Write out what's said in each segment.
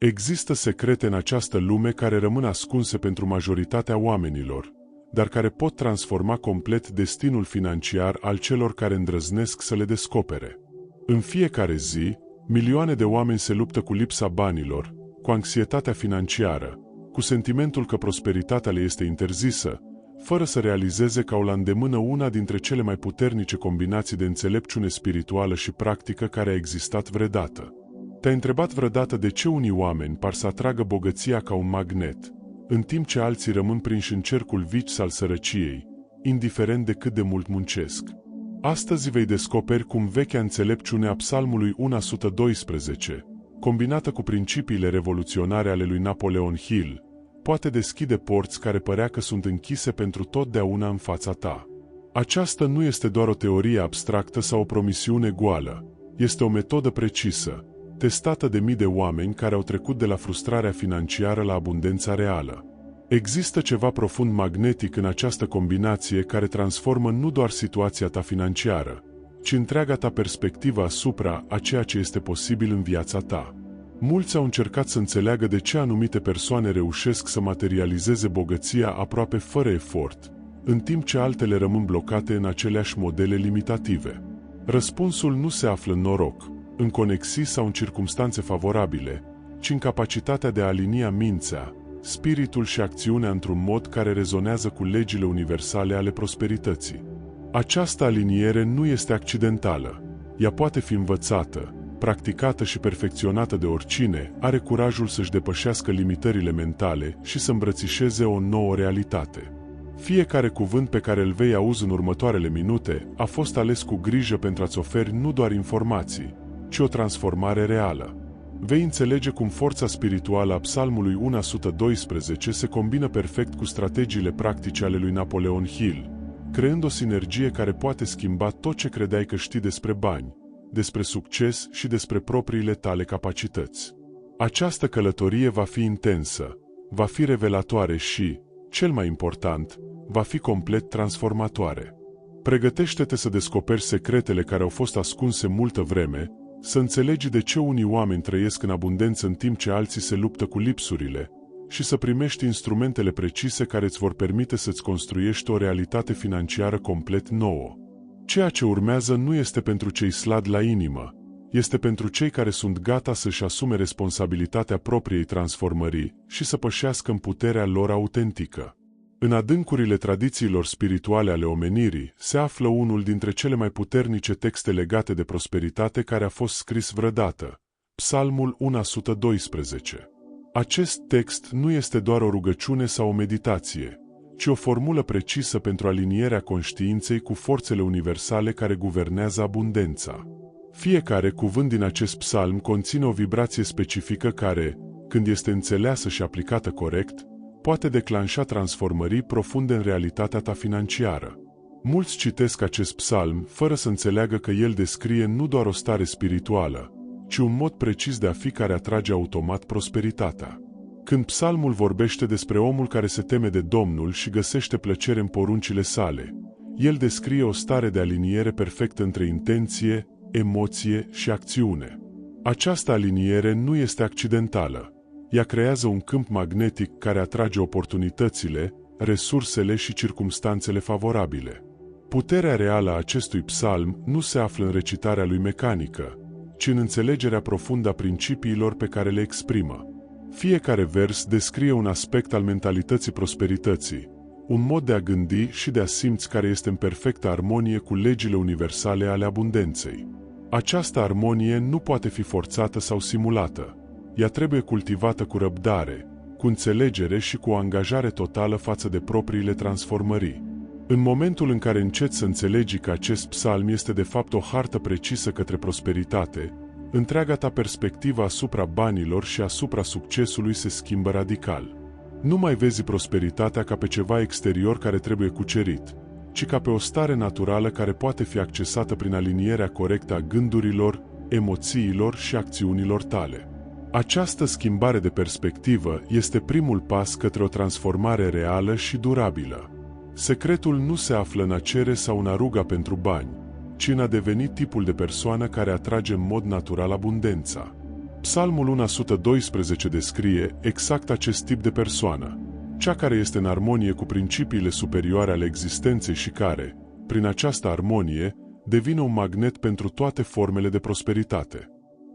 Există secrete în această lume care rămân ascunse pentru majoritatea oamenilor, dar care pot transforma complet destinul financiar al celor care îndrăznesc să le descopere. În fiecare zi, milioane de oameni se luptă cu lipsa banilor, cu anxietatea financiară, cu sentimentul că prosperitatea le este interzisă, fără să realizeze că au la îndemână una dintre cele mai puternice combinații de înțelepciune spirituală și practică care a existat vreodată. Te-ai întrebat vreodată de ce unii oameni par să atragă bogăția ca un magnet, în timp ce alții rămân prinși în cercul vicis al sărăciei, indiferent de cât de mult muncesc? Astăzi vei descoperi cum vechea înțelepciune a Psalmului 112, combinată cu principiile revoluționare ale lui Napoleon Hill, poate deschide porți care părea că sunt închise pentru totdeauna în fața ta. Aceasta nu este doar o teorie abstractă sau o promisiune goală, este o metodă precisă, testată de mii de oameni care au trecut de la frustrarea financiară la abundența reală. Există ceva profund magnetic în această combinație care transformă nu doar situația ta financiară, ci întreaga ta perspectivă asupra a ceea ce este posibil în viața ta. Mulți au încercat să înțeleagă de ce anumite persoane reușesc să materializeze bogăția aproape fără efort, în timp ce altele rămân blocate în aceleași modele limitative. Răspunsul nu se află în noroc, în conexii sau în circumstanțe favorabile, ci în capacitatea de a alinia mintea, spiritul și acțiunea într-un mod care rezonează cu legile universale ale prosperității. Această aliniere nu este accidentală, ea poate fi învățată, practicată și perfecționată de oricine are curajul să-și depășească limitările mentale și să îmbrățișeze o nouă realitate. Fiecare cuvânt pe care îl vei auzi în următoarele minute a fost ales cu grijă pentru a-ți oferi nu doar informații, ci o transformare reală. Vei înțelege cum forța spirituală a Psalmului 112 se combină perfect cu strategiile practice ale lui Napoleon Hill, creând o sinergie care poate schimba tot ce credeai că știi despre bani, despre succes și despre propriile tale capacități. Această călătorie va fi intensă, va fi revelatoare și, cel mai important, va fi complet transformatoare. Pregătește-te să descoperi secretele care au fost ascunse multă vreme, să înțelegi de ce unii oameni trăiesc în abundență în timp ce alții se luptă cu lipsurile și să primești instrumentele precise care îți vor permite să-ți construiești o realitate financiară complet nouă. Ceea ce urmează nu este pentru cei slabi la inimă, este pentru cei care sunt gata să-și asume responsabilitatea propriei transformări și să pășească în puterea lor autentică. În adâncurile tradițiilor spirituale ale omenirii se află unul dintre cele mai puternice texte legate de prosperitate care a fost scris vreodată, Psalmul 112. Acest text nu este doar o rugăciune sau o meditație, ci o formulă precisă pentru alinierea conștiinței cu forțele universale care guvernează abundența. Fiecare cuvânt din acest psalm conține o vibrație specifică care, când este înțeleasă și aplicată corect, poate declanșa transformări profunde în realitatea ta financiară. Mulți citesc acest psalm fără să înțeleagă că el descrie nu doar o stare spirituală, ci un mod precis de a fi care atrage automat prosperitatea. Când psalmul vorbește despre omul care se teme de Domnul și găsește plăcere în poruncile sale, el descrie o stare de aliniere perfectă între intenție, emoție și acțiune. Această aliniere nu este accidentală. Ea creează un câmp magnetic care atrage oportunitățile, resursele și circumstanțele favorabile. Puterea reală a acestui psalm nu se află în recitarea lui mecanică, ci în înțelegerea profundă a principiilor pe care le exprimă. Fiecare vers descrie un aspect al mentalității prosperității, un mod de a gândi și de a simți care este în perfectă armonie cu legile universale ale abundenței. Această armonie nu poate fi forțată sau simulată. Ea trebuie cultivată cu răbdare, cu înțelegere și cu o angajare totală față de propriile transformări. În momentul în care înceți să înțelegi că acest psalm este de fapt o hartă precisă către prosperitate, întreaga ta perspectivă asupra banilor și asupra succesului se schimbă radical. Nu mai vezi prosperitatea ca pe ceva exterior care trebuie cucerit, ci ca pe o stare naturală care poate fi accesată prin alinierea corectă a gândurilor, emoțiilor și acțiunilor tale. Această schimbare de perspectivă este primul pas către o transformare reală și durabilă. Secretul nu se află în a cere sau în a ruga pentru bani, ci în a deveni tipul de persoană care atrage în mod natural abundența. Psalmul 112 descrie exact acest tip de persoană, cea care este în armonie cu principiile superioare ale existenței și care, prin această armonie, devine un magnet pentru toate formele de prosperitate.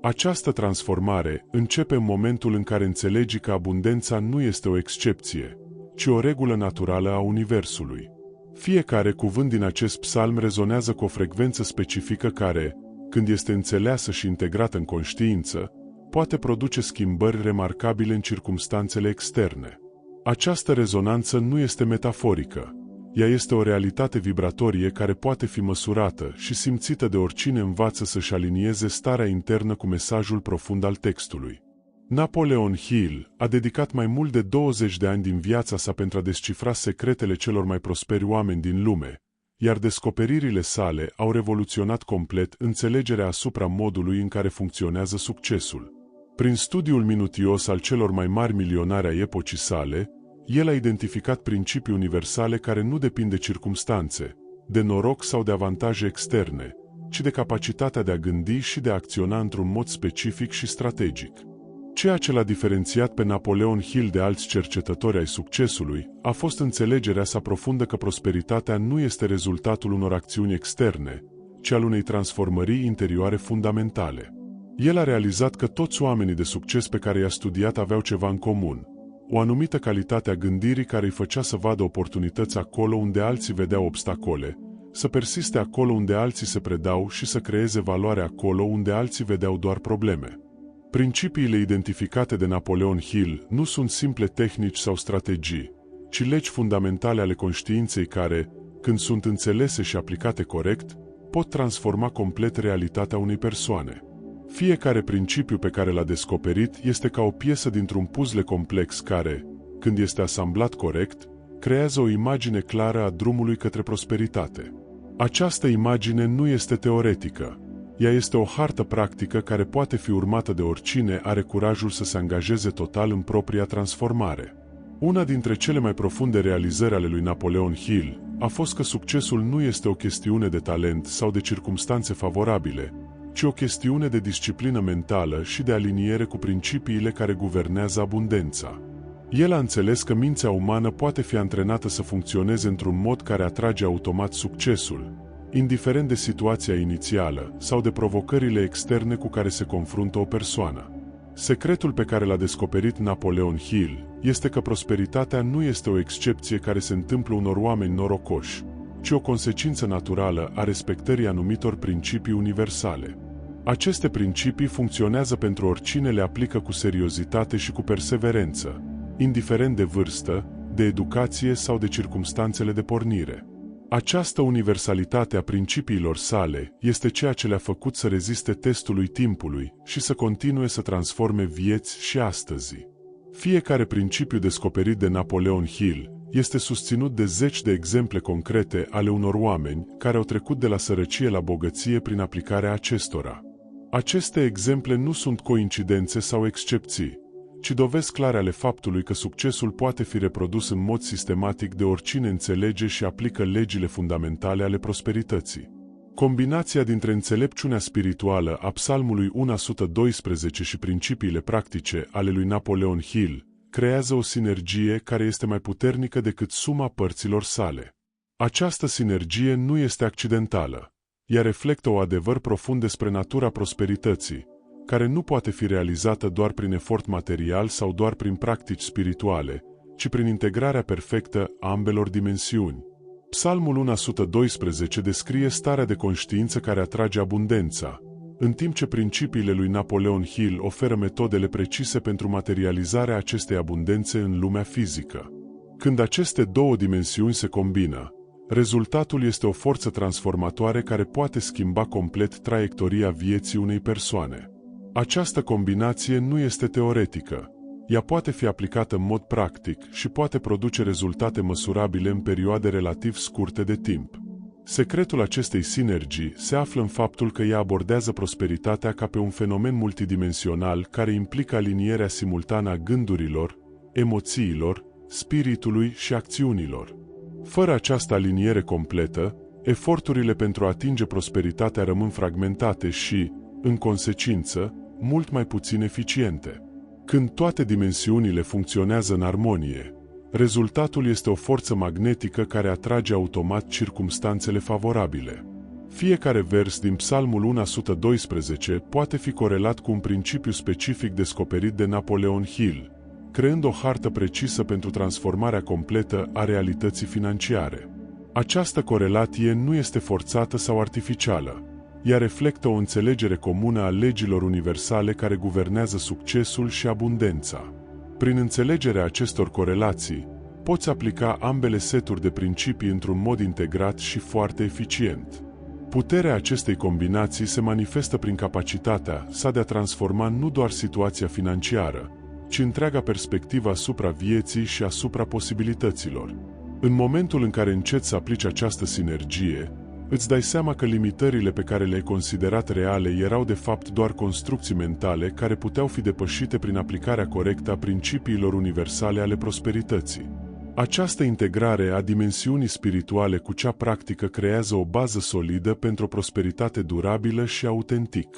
Această transformare începe în momentul în care înțelegi că abundența nu este o excepție, ci o regulă naturală a Universului. Fiecare cuvânt din acest psalm rezonează cu o frecvență specifică care, când este înțeleasă și integrată în conștiință, poate produce schimbări remarcabile în circumstanțele externe. Această rezonanță nu este metaforică. Ea este o realitate vibratorie care poate fi măsurată și simțită de oricine învață să-și alinieze starea internă cu mesajul profund al textului. Napoleon Hill a dedicat mai mult de 20 de ani din viața sa pentru a descifra secretele celor mai prosperi oameni din lume, iar descoperirile sale au revoluționat complet înțelegerea asupra modului în care funcționează succesul. Prin studiul minutios al celor mai mari milionari ai epocii sale, el a identificat principii universale care nu depind de circumstanțe, de noroc sau de avantaje externe, ci de capacitatea de a gândi și de a acționa într-un mod specific și strategic. Ceea ce l-a diferențiat pe Napoleon Hill de alți cercetători ai succesului a fost înțelegerea sa profundă că prosperitatea nu este rezultatul unor acțiuni externe, ci al unei transformări interioare fundamentale. El a realizat că toți oamenii de succes pe care i-a studiat aveau ceva în comun, o anumită calitate a gândirii care îi făcea să vadă oportunități acolo unde alții vedeau obstacole, să persiste acolo unde alții se predau și să creeze valoare acolo unde alții vedeau doar probleme. Principiile identificate de Napoleon Hill nu sunt simple tehnici sau strategii, ci legi fundamentale ale conștiinței care, când sunt înțelese și aplicate corect, pot transforma complet realitatea unei persoane. Fiecare principiu pe care l-a descoperit este ca o piesă dintr-un puzzle complex care, când este asamblat corect, creează o imagine clară a drumului către prosperitate. Această imagine nu este teoretică. Ea este o hartă practică care poate fi urmată de oricine are curajul să se angajeze total în propria transformare. Una dintre cele mai profunde realizări ale lui Napoleon Hill a fost că succesul nu este o chestiune de talent sau de circumstanțe favorabile, ci o chestiune de disciplină mentală și de aliniere cu principiile care guvernează abundența. El a înțeles că mintea umană poate fi antrenată să funcționeze într-un mod care atrage automat succesul, indiferent de situația inițială sau de provocările externe cu care se confruntă o persoană. Secretul pe care l-a descoperit Napoleon Hill este că prosperitatea nu este o excepție care se întâmplă unor oameni norocoși, ci o consecință naturală a respectării anumitor principii universale. Aceste principii funcționează pentru oricine le aplică cu seriozitate și cu perseverență, indiferent de vârstă, de educație sau de circumstanțele de pornire. Această universalitate a principiilor sale este ceea ce le-a făcut să reziste testului timpului și să continue să transforme vieți și astăzi. Fiecare principiu descoperit de Napoleon Hill este susținut de zeci de exemple concrete ale unor oameni care au trecut de la sărăcie la bogăție prin aplicarea acestora. Aceste exemple nu sunt coincidențe sau excepții, ci dovezi clare ale faptului că succesul poate fi reprodus în mod sistematic de oricine înțelege și aplică legile fundamentale ale prosperității. Combinația dintre înțelepciunea spirituală a Psalmului 112 și principiile practice ale lui Napoleon Hill creează o sinergie care este mai puternică decât suma părților sale. Această sinergie nu este accidentală. Ea reflectă un adevăr profund despre natura prosperității, care nu poate fi realizată doar prin efort material sau doar prin practici spirituale, ci prin integrarea perfectă a ambelor dimensiuni. Psalmul 112 descrie starea de conștiință care atrage abundența, în timp ce principiile lui Napoleon Hill oferă metodele precise pentru materializarea acestei abundențe în lumea fizică. Când aceste două dimensiuni se combină, rezultatul este o forță transformatoare care poate schimba complet traiectoria vieții unei persoane. Această combinație nu este teoretică. Ea poate fi aplicată în mod practic și poate produce rezultate măsurabile în perioade relativ scurte de timp. Secretul acestei sinergii se află în faptul că ea abordează prosperitatea ca pe un fenomen multidimensional care implică alinierea simultană a gândurilor, emoțiilor, spiritului și acțiunilor. Fără această aliniere completă, eforturile pentru a atinge prosperitatea rămân fragmentate și, în consecință, mult mai puțin eficiente. Când toate dimensiunile funcționează în armonie, rezultatul este o forță magnetică care atrage automat circumstanțele favorabile. Fiecare vers din Psalmul 112 poate fi corelat cu un principiu specific descoperit de Napoleon Hill, creând o hartă precisă pentru transformarea completă a realității financiare. Această corelație nu este forțată sau artificială. Ea reflectă o înțelegere comună a legilor universale care guvernează succesul și abundența. Prin înțelegerea acestor corelații, poți aplica ambele seturi de principii într-un mod integrat și foarte eficient. Puterea acestei combinații se manifestă prin capacitatea sa de a transforma nu doar situația financiară, ci întreaga perspectivă asupra vieții și asupra posibilităților. În momentul în care înceți să aplici această sinergie, îți dai seama că limitările pe care le-ai considerat reale erau de fapt doar construcții mentale care puteau fi depășite prin aplicarea corectă a principiilor universale ale prosperității. Această integrare a dimensiunii spirituale cu cea practică creează o bază solidă pentru o prosperitate durabilă și autentic.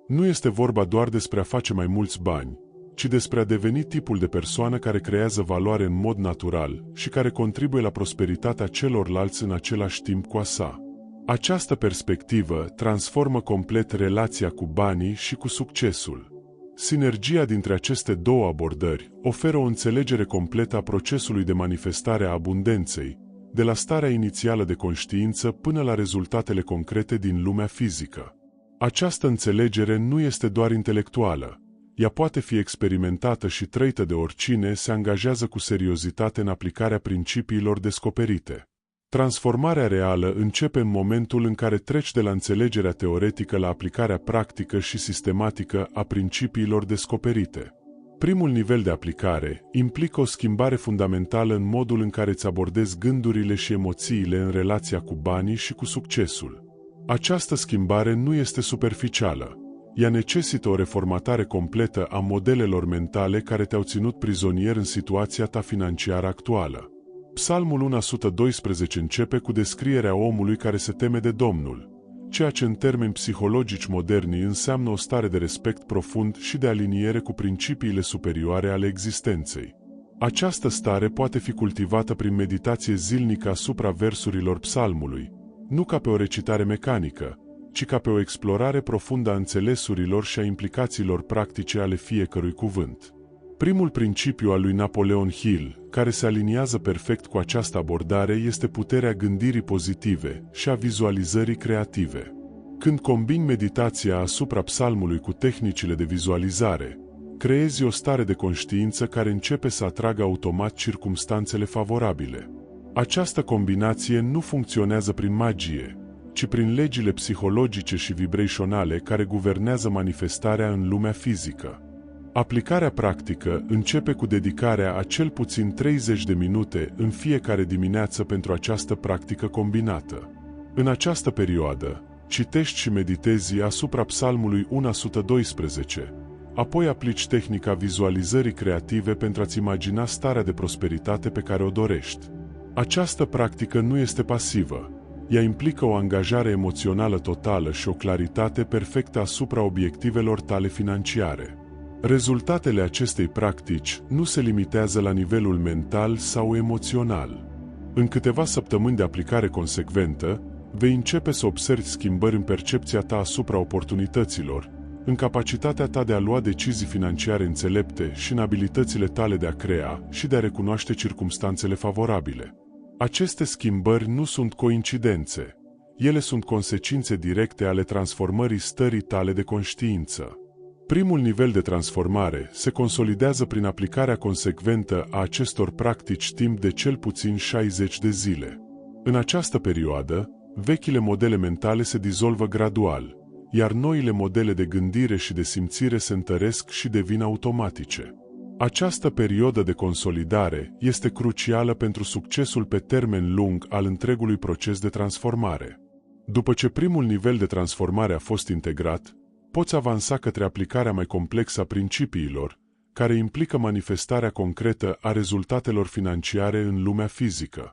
Nu este vorba doar despre a face mai mulți bani, ci despre a deveni tipul de persoană care creează valoare în mod natural și care contribuie la prosperitatea celorlalți în același timp cu a sa. Această perspectivă transformă complet relația cu banii și cu succesul. Sinergia dintre aceste două abordări oferă o înțelegere completă a procesului de manifestare a abundenței, de la starea inițială de conștiință până la rezultatele concrete din lumea fizică. Această înțelegere nu este doar intelectuală, ea poate fi experimentată și trăită de oricine se angajează cu seriozitate în aplicarea principiilor descoperite. Transformarea reală începe în momentul în care treci de la înțelegerea teoretică la aplicarea practică și sistematică a principiilor descoperite. Primul nivel de aplicare implică o schimbare fundamentală în modul în care îți abordezi gândurile și emoțiile în relația cu banii și cu succesul. Această schimbare nu este superficială. Ea necesită o reformatare completă a modelelor mentale care te-au ținut prizonier în situația ta financiară actuală. Psalmul 112 începe cu descrierea omului care se teme de Domnul, ceea ce în termeni psihologici moderni înseamnă o stare de respect profund și de aliniere cu principiile superioare ale existenței. Această stare poate fi cultivată prin meditație zilnică asupra versurilor psalmului, nu ca pe o recitare mecanică, ci ca pe o explorare profundă a înțelesurilor și a implicațiilor practice ale fiecărui cuvânt. Primul principiu al lui Napoleon Hill, care se aliniază perfect cu această abordare, este puterea gândirii pozitive și a vizualizării creative. Când combini meditația asupra psalmului cu tehnicile de vizualizare, creezi o stare de conștiință care începe să atragă automat circumstanțele favorabile. Această combinație nu funcționează prin magie, ci prin legile psihologice și vibraționale care guvernează manifestarea în lumea fizică. Aplicarea practică începe cu dedicarea a cel puțin 30 de minute în fiecare dimineață pentru această practică combinată. În această perioadă, citești și meditezi asupra Psalmului 112, apoi aplici tehnica vizualizării creative pentru a-ți imagina starea de prosperitate pe care o dorești. Această practică nu este pasivă. Ea implică o angajare emoțională totală și o claritate perfectă asupra obiectivelor tale financiare. Rezultatele acestei practici nu se limitează la nivelul mental sau emoțional. În câteva săptămâni de aplicare consecventă, vei începe să observi schimbări în percepția ta asupra oportunităților, în capacitatea ta de a lua decizii financiare înțelepte și în abilitățile tale de a crea și de a recunoaște circumstanțele favorabile. Aceste schimbări nu sunt coincidențe. Ele sunt consecințe directe ale transformării stării tale de conștiință. Primul nivel de transformare se consolidează prin aplicarea consecventă a acestor practici timp de cel puțin 60 de zile. În această perioadă, vechile modele mentale se dizolvă gradual, iar noile modele de gândire și de simțire se întăresc și devin automatice. Această perioadă de consolidare este crucială pentru succesul pe termen lung al întregului proces de transformare. După ce primul nivel de transformare a fost integrat, poți avansa către aplicarea mai complexă a principiilor, care implică manifestarea concretă a rezultatelor financiare în lumea fizică.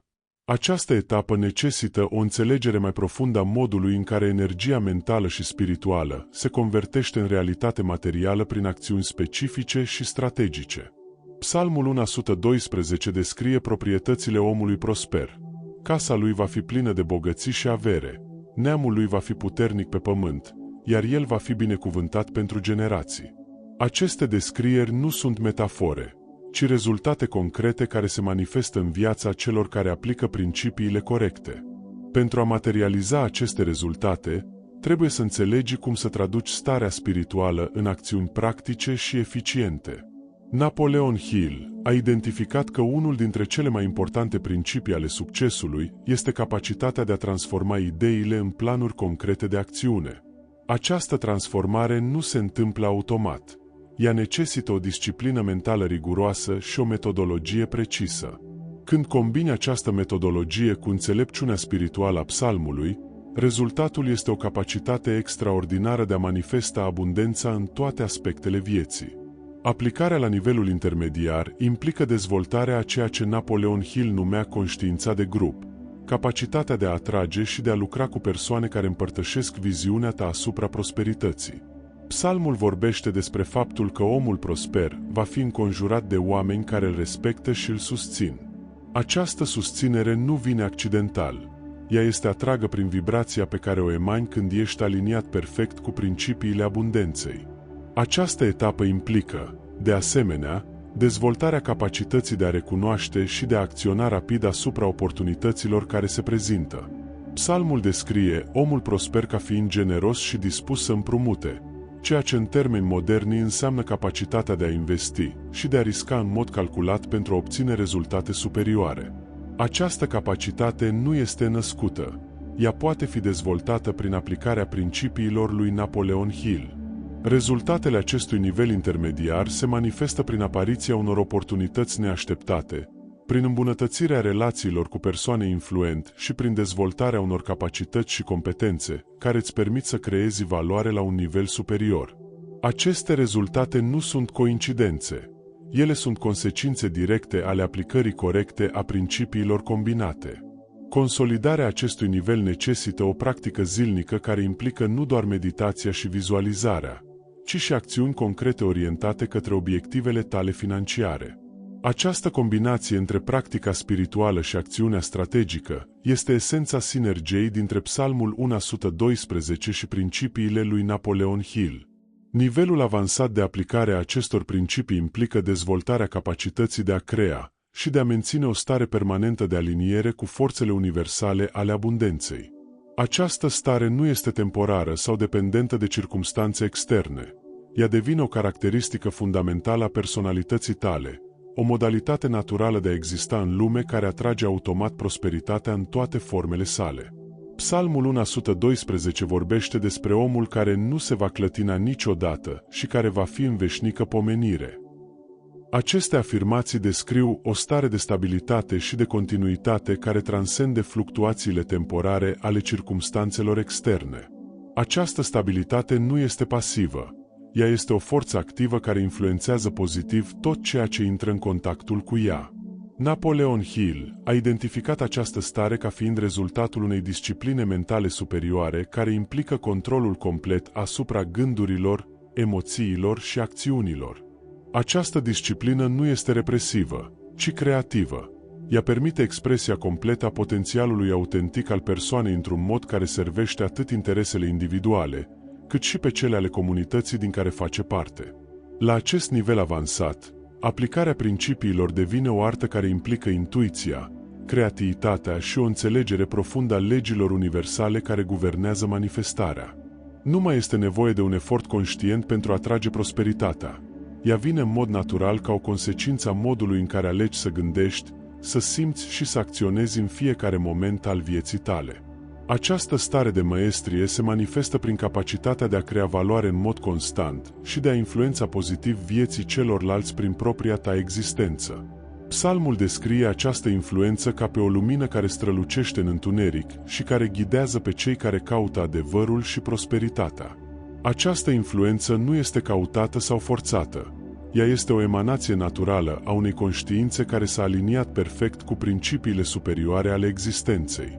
Această etapă necesită o înțelegere mai profundă a modului în care energia mentală și spirituală se convertește în realitate materială prin acțiuni specifice și strategice. Psalmul 112 descrie proprietățile omului prosper. Casa lui va fi plină de bogății și avere, neamul lui va fi puternic pe pământ, iar el va fi binecuvântat pentru generații. Aceste descrieri nu sunt metafore, ci rezultate concrete care se manifestă în viața celor care aplică principiile corecte. Pentru a materializa aceste rezultate, trebuie să înțelegi cum să traduci starea spirituală în acțiuni practice și eficiente. Napoleon Hill a identificat că unul dintre cele mai importante principii ale succesului este capacitatea de a transforma ideile în planuri concrete de acțiune. Această transformare nu se întâmplă automat. Ea necesită o disciplină mentală riguroasă și o metodologie precisă. Când combini această metodologie cu înțelepciunea spirituală a psalmului, rezultatul este o capacitate extraordinară de a manifesta abundența în toate aspectele vieții. Aplicarea la nivelul intermediar implică dezvoltarea a ceea ce Napoleon Hill numea conștiința de grup, capacitatea de a atrage și de a lucra cu persoane care împărtășesc viziunea ta asupra prosperității. Psalmul vorbește despre faptul că omul prosper va fi înconjurat de oameni care îl respectă și îl susțin. Această susținere nu vine accidental. Ea este atragă prin vibrația pe care o emani când ești aliniat perfect cu principiile abundenței. Această etapă implică, de asemenea, dezvoltarea capacității de a recunoaște și de a acționa rapid asupra oportunităților care se prezintă. Psalmul descrie omul prosper ca fiind generos și dispus să împrumute, ceea ce în termeni moderni înseamnă capacitatea de a investi și de a risca în mod calculat pentru a obține rezultate superioare. Această capacitate nu este născută. Ea poate fi dezvoltată prin aplicarea principiilor lui Napoleon Hill. Rezultatele acestui nivel intermediar se manifestă prin apariția unor oportunități neașteptate, prin îmbunătățirea relațiilor cu persoane influente și prin dezvoltarea unor capacități și competențe care îți permit să creezi valoare la un nivel superior. Aceste rezultate nu sunt coincidențe. Ele sunt consecințe directe ale aplicării corecte a principiilor combinate. Consolidarea acestui nivel necesită o practică zilnică care implică nu doar meditația și vizualizarea, ci și acțiuni concrete orientate către obiectivele tale financiare. Această combinație între practica spirituală și acțiunea strategică este esența sinergiei dintre Psalmul 112 și principiile lui Napoleon Hill. Nivelul avansat de aplicare a acestor principii implică dezvoltarea capacității de a crea și de a menține o stare permanentă de aliniere cu forțele universale ale abundenței. Această stare nu este temporară sau dependentă de circumstanțe externe. Ea devine o caracteristică fundamentală a personalității tale, o modalitate naturală de a exista în lume care atrage automat prosperitatea în toate formele sale. Psalmul 112 vorbește despre omul care nu se va clătina niciodată și care va fi în veșnică pomenire. Aceste afirmații descriu o stare de stabilitate și de continuitate care transcende fluctuațiile temporare ale circumstanțelor externe. Această stabilitate nu este pasivă. Ea este o forță activă care influențează pozitiv tot ceea ce intră în contactul cu ea. Napoleon Hill a identificat această stare ca fiind rezultatul unei discipline mentale superioare care implică controlul complet asupra gândurilor, emoțiilor și acțiunilor. Această disciplină nu este represivă, ci creativă. Ea permite expresia completă a potențialului autentic al persoanei într-un mod care servește atât interesele individuale, cât și pe cele ale comunității din care face parte. La acest nivel avansat, aplicarea principiilor devine o artă care implică intuiția, creativitatea și o înțelegere profundă a legilor universale care guvernează manifestarea. Nu mai este nevoie de un efort conștient pentru a atrage prosperitatea. Ea vine în mod natural ca o consecință a modului în care alegi să gândești, să simți și să acționezi în fiecare moment al vieții tale. Această stare de măestrie se manifestă prin capacitatea de a crea valoare în mod constant și de a influența pozitiv vieții celorlalți prin propria ta existență. Psalmul descrie această influență ca pe o lumină care strălucește în întuneric și care ghidează pe cei care caută adevărul și prosperitatea. Această influență nu este cautată sau forțată, Ea este o emanație naturală a unei conștiințe care s-a aliniat perfect cu principiile superioare ale existenței.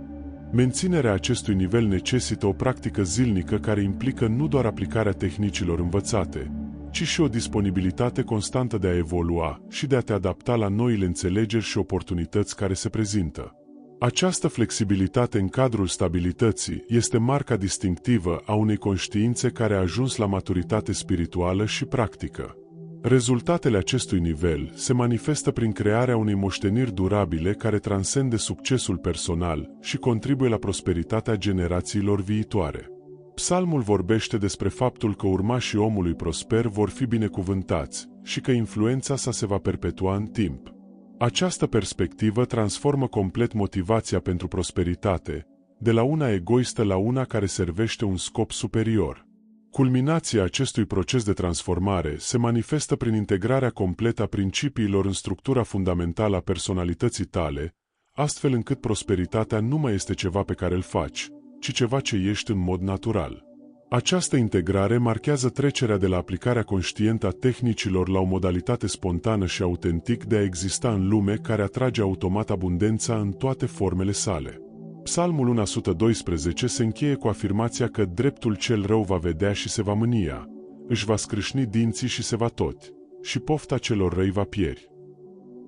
Menținerea acestui nivel necesită o practică zilnică care implică nu doar aplicarea tehnicilor învățate, ci și o disponibilitate constantă de a evolua și de a te adapta la noile înțelegeri și oportunități care se prezintă. Această flexibilitate în cadrul stabilității este marca distinctivă a unei conștiințe care a ajuns la maturitate spirituală și practică. Rezultatele acestui nivel se manifestă prin crearea unei moșteniri durabile care transcende succesul personal și contribuie la prosperitatea generațiilor viitoare. Psalmul vorbește despre faptul că urmașii omului prosper vor fi binecuvântați și că influența sa se va perpetua în timp. Această perspectivă transformă complet motivația pentru prosperitate, de la una egoistă la una care servește un scop superior. Culminația acestui proces de transformare se manifestă prin integrarea completă a principiilor în structura fundamentală a personalității tale, astfel încât prosperitatea nu mai este ceva pe care îl faci, ci ceva ce ești în mod natural. Această integrare marchează trecerea de la aplicarea conștientă a tehnicilor la o modalitate spontană și autentic de a exista în lume care atrage automat abundența în toate formele sale. Psalmul 112 se încheie cu afirmația că dreptul cel rău va vedea și se va mânia, își va scrâșni dinții și se va tot, și pofta celor răi va pieri.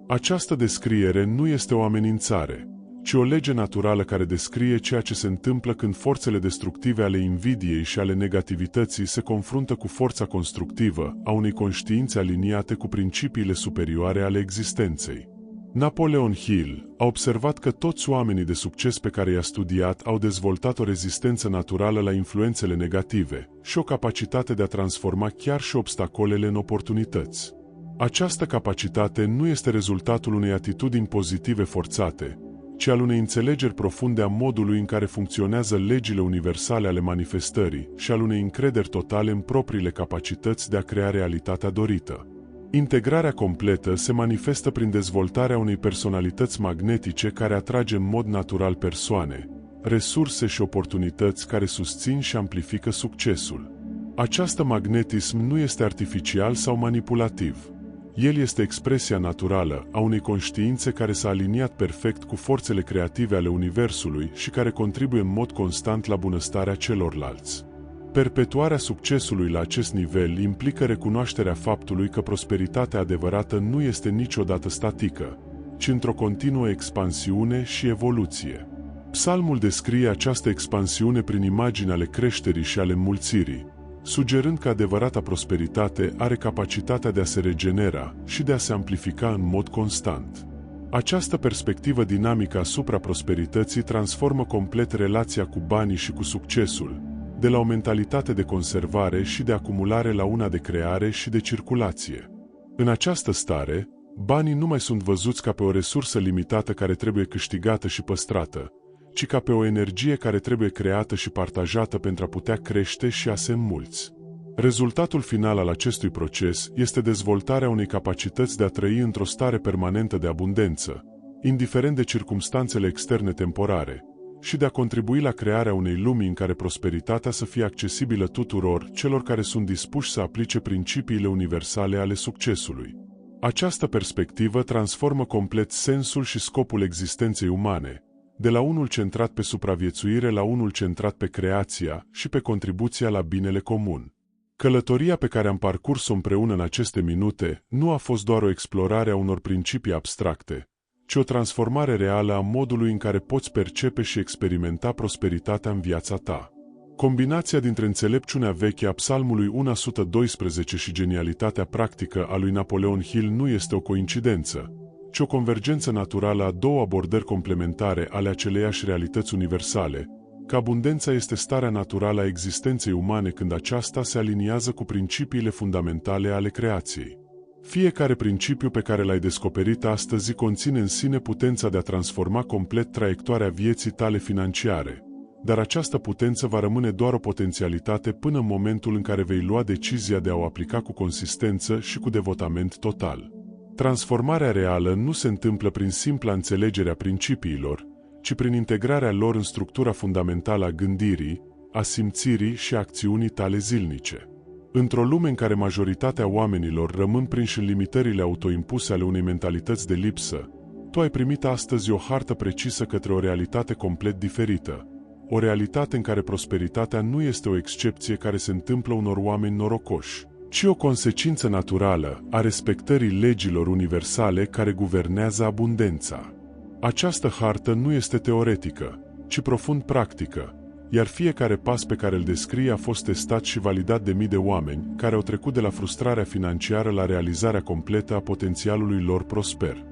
Această descriere nu este o amenințare, ci o lege naturală care descrie ceea ce se întâmplă când forțele destructive ale invidiei și ale negativității se confruntă cu forța constructivă a unei conștiințe aliniate cu principiile superioare ale existenței. Napoleon Hill a observat că toți oamenii de succes pe care i-a studiat au dezvoltat o rezistență naturală la influențele negative și o capacitate de a transforma chiar și obstacolele în oportunități. Această capacitate nu este rezultatul unei atitudini pozitive forțate, ci al unei înțelegeri profunde a modului în care funcționează legile universale ale manifestării și al unei încrederi totale în propriile capacități de a crea realitatea dorită. Integrarea completă se manifestă prin dezvoltarea unei personalități magnetice care atrage în mod natural persoane, resurse și oportunități care susțin și amplifică succesul. Această magnetism nu este artificial sau manipulativ. El este expresia naturală a unei conștiințe care s-a aliniat perfect cu forțele creative ale Universului și care contribuie în mod constant la bunăstarea celorlalți. Perpetuarea succesului la acest nivel implică recunoașterea faptului că prosperitatea adevărată nu este niciodată statică, ci într-o continuă expansiune și evoluție. Psalmul descrie această expansiune prin imagini ale creșterii și ale înmulțirii, sugerând că adevărata prosperitate are capacitatea de a se regenera și de a se amplifica în mod constant. Această perspectivă dinamică asupra prosperității transformă complet relația cu banii și cu succesul, de la o mentalitate de conservare și de acumulare la una de creare și de circulație. În această stare, banii nu mai sunt văzuți ca pe o resursă limitată care trebuie câștigată și păstrată, ci ca pe o energie care trebuie creată și partajată pentru a putea crește și a se înmulți. Rezultatul final al acestui proces este dezvoltarea unei capacități de a trăi într-o stare permanentă de abundență, indiferent de circumstanțele externe temporare, și de a contribui la crearea unei lumi în care prosperitatea să fie accesibilă tuturor celor care sunt dispuși să aplice principiile universale ale succesului. Această perspectivă transformă complet sensul și scopul existenței umane, de la unul centrat pe supraviețuire la unul centrat pe creația și pe contribuția la binele comun. Călătoria pe care am parcurs-o împreună în aceste minute nu a fost doar o explorare a unor principii abstracte, ci o transformare reală a modului în care poți percepe și experimenta prosperitatea în viața ta. Combinația dintre înțelepciunea veche a Psalmului 112 și genialitatea practică a lui Napoleon Hill nu este o coincidență, ci o convergență naturală a două abordări complementare ale aceleiași realități universale, că abundența este starea naturală a existenței umane când aceasta se aliniază cu principiile fundamentale ale creației. Fiecare principiu pe care l-ai descoperit astăzi conține în sine putența de a transforma complet traiectoarea vieții tale financiare, dar această putență va rămâne doar o potențialitate până în momentul în care vei lua decizia de a o aplica cu consistență și cu devotament total. Transformarea reală nu se întâmplă prin simpla înțelegere a principiilor, ci prin integrarea lor în structura fundamentală a gândirii, a simțirii și a acțiunii tale zilnice. Într-o lume în care majoritatea oamenilor rămân prinși în limitările autoimpuse ale unei mentalități de lipsă, tu ai primit astăzi o hartă precisă către o realitate complet diferită. O realitate în care prosperitatea nu este o excepție care se întâmplă unor oameni norocoși, ci o consecință naturală a respectării legilor universale care guvernează abundența. Această hartă nu este teoretică, ci profund practică, iar fiecare pas pe care îl descrie a fost testat și validat de mii de oameni care au trecut de la frustrarea financiară la realizarea completă a potențialului lor prosper.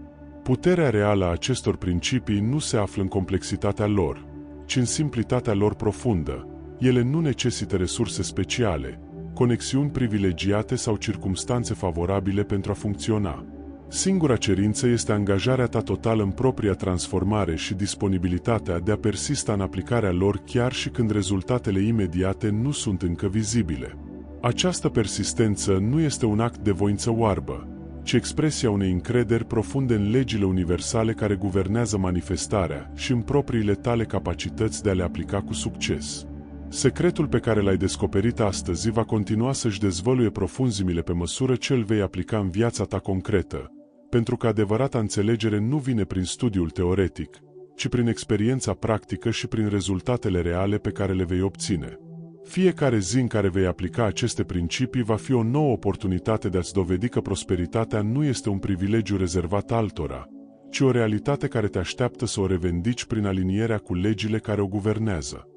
Puterea reală a acestor principii nu se află în complexitatea lor, ci în simplitatea lor profundă. Ele nu necesită resurse speciale, conexiuni privilegiate sau circumstanțe favorabile pentru a funcționa. Singura cerință este angajarea ta totală în propria transformare și disponibilitatea de a persista în aplicarea lor chiar și când rezultatele imediate nu sunt încă vizibile. Această persistență nu este un act de voință oarbă, ci expresia unei încrederi profunde în legile universale care guvernează manifestarea și în propriile tale capacități de a le aplica cu succes. Secretul pe care l-ai descoperit astăzi va continua să-și dezvăluie profunzimile pe măsură ce îl vei aplica în viața ta concretă, pentru că adevărata înțelegere nu vine prin studiul teoretic, ci prin experiența practică și prin rezultatele reale pe care le vei obține. Fiecare zi în care vei aplica aceste principii va fi o nouă oportunitate de a-ți dovedi că prosperitatea nu este un privilegiu rezervat altora, ci o realitate care te așteaptă să o revendici prin alinierea cu legile care o guvernează.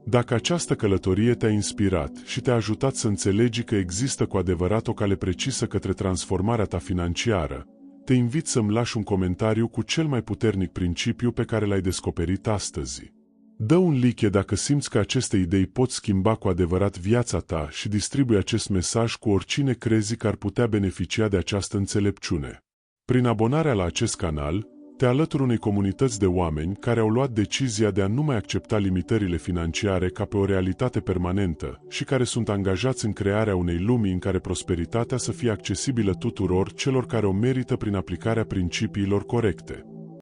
Dacă această călătorie te-a inspirat și te-a ajutat să înțelegi că există cu adevărat o cale precisă către transformarea ta financiară, te invit să-mi lași un comentariu cu cel mai puternic principiu pe care l-ai descoperit astăzi. Dă un like dacă simți că aceste idei pot schimba cu adevărat viața ta și distribuie acest mesaj cu oricine crezi că ar putea beneficia de această înțelepciune. Prin abonarea la acest canal, te alături unei comunități de oameni care au luat decizia de a nu mai accepta limitările financiare ca pe o realitate permanentă și care sunt angajați în crearea unei lumi în care prosperitatea să fie accesibilă tuturor celor care o merită prin aplicarea principiilor corecte.